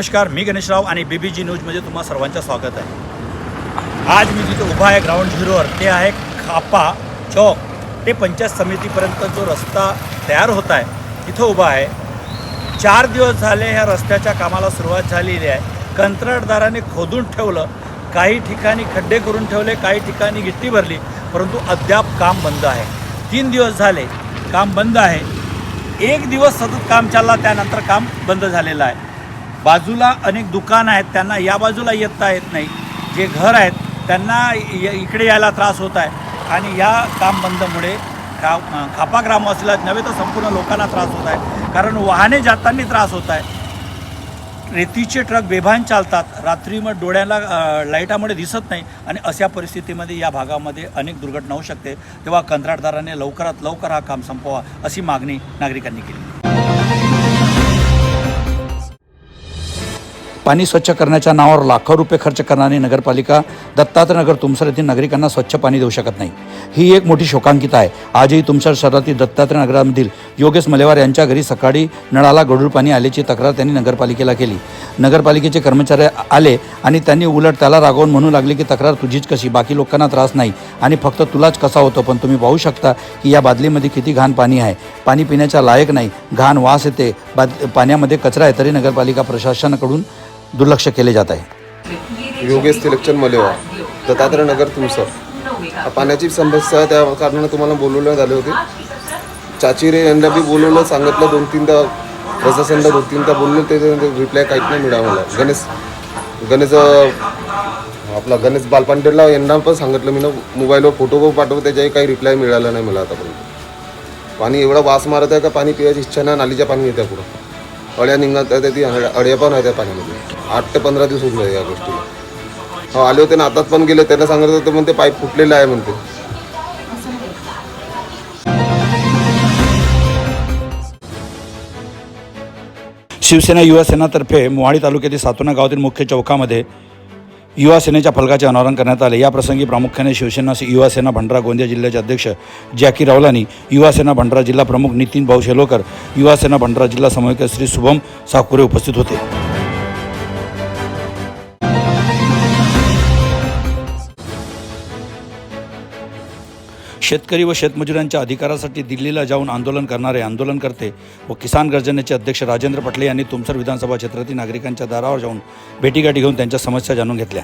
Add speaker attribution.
Speaker 1: नमस्कार, मी गणेशराव आणि BBG न्यूजमध्ये तुम्हा सर्वांचं स्वागत आहे। आज मी जिथे उभा आहे ग्राउंड झिरोवर, ते आहे खापा चौक ते पंचायत समितीपर्यंत जो रस्ता तयार होत आहे तिथं उभा आहे। 4 दिवस झाले ह्या रस्त्याच्या कामाला सुरुवात झालेली आहे। कंत्राटदाराने खोदून ठेवलं, काही ठिकाणी खड्डे करून ठेवले, काही ठिकाणी गिट्टी भरली, परंतु अद्याप काम बंद आहे। 3 दिवस झाले काम बंद आहे। 1 दिवस सतत काम चालला, त्यानंतर काम बंद झालेलं आहे। बाजूला अनेक दुकानं आहेत, त्यांना या बाजूला येता येत नाही। जे घर आहेत त्यांना इकडे यायला त्रास होत आहे आणि या काम बंदमुळे खापा ग्रामवासीला नव्हे तर संपूर्ण लोकांना त्रास होत आहे, कारण वाहने जाताना त्रास होत आहे। रेतीचे ट्रक बेभान चालतात, रात्री मग डोळ्याला लाईटामुळे दिसत नाही आणि अशा परिस्थितीमध्ये या भागामध्ये अनेक दुर्घटना होऊ शकते। तेव्हा कंत्राटदाराने लवकरात लवकर हा काम संपवा अशी मागणी नागरिकांनी केली। पाणी स्वच्छ करण्याच्या नावावर लाखो रुपये खर्च करणारी नगरपालिका दत्तात्रनगर तुमसर येथील नागरिकांना स्वच्छ पाणी देऊ शकत नाही। ही एक मोठी शोकांकित आहे। आजही तुमसर शहरातील दत्तात्रनगरामधील योगेश मलेवार यांच्या घरी सकाळी नळाला गढूळ पाणी आल्याची तक्रार त्यांनी नगरपालिकेला केली। नगरपालिकेचे कर्मचारी आले आणि त्यांनी उलट त्याला रागवून म्हणू लागले की तक्रार तुझीच कशी, बाकी लोकांना त्रास नाही आणि फक्त तुलाच कसा होतो। पण तुम्ही पाहू शकता की या बादलीमध्ये किती घाण पाणी आहे। पाणी पिण्याच्या लायक नाही, घाण वास येते, पाण्यामध्ये कचरा आहे, तरी नगरपालिका प्रशासनाकडून दुर्लक्ष केले जात आहे।
Speaker 2: योगेश तिलकचंद मलेवार, दत्तात्रनगर तुमसर। पाण्याची समस्या त्या कारणाने तुम्हाला बोलवण्यात आले होते। चाचीरे यांना बी बोलवलं, सांगितलं 2-3दा, प्रशासनाला 2-3दा बोललो, ते रिप्लाय काहीच नाही मिळाला मला। गणेश बालपांडेला यांना पण सांगितलं मी, मोबाईलवर फोटो पाठवतो, त्याच्याही काही रिप्लाय मिळाला नाही मला आतापर्यंत। पाणी एवढा वास मारत आहे का पाणी पिण्याची इच्छा नाही, नालीच्या पाणी येतं पुढं, अळ्या निघत आहे, ती अळ्या पण आहे त्या पाण्यामध्ये। 8 ते 15 दिवस होऊन या गोष्टीला। आले होते ना, आताच पण गेले, त्यांना सांगत होते म्हणते पाईप फुटलेला आहे म्हणते।
Speaker 1: शिवसेना युवा सेनातर्फे मोहाडी तालुक्यातील सातोना गावातील मुख्य चौकामध्ये युवा सेनेच्या फलकाचे अनावरण करण्यात आले। याप्रसंगी प्रामुख्याने शिवसेना युवा सेना भंडारा गोंदिया जिल्ह्याचे अध्यक्ष जॅकी रावलानी, युवा सेना भंडारा जिल्हा प्रमुख नितीन भाऊ शेलोकर, युवा सेना भंडारा जिल्हा समन्वयक श्री शुभम साकुरे उपस्थित होते। शेतकरी व शेतमजुरांच्या अधिकारासाठी दिल्लीला जाऊन आंदोलन करणारे आंदोलनकर्ते व किसान गर्जनेचे अध्यक्ष राजेंद्र पटले यांनी तुमसर विधानसभा क्षेत्रातील नागरिकांच्या दारावर जाऊन भेटीगाठी घेऊन त्यांच्या समस्या जाणून घेतल्या।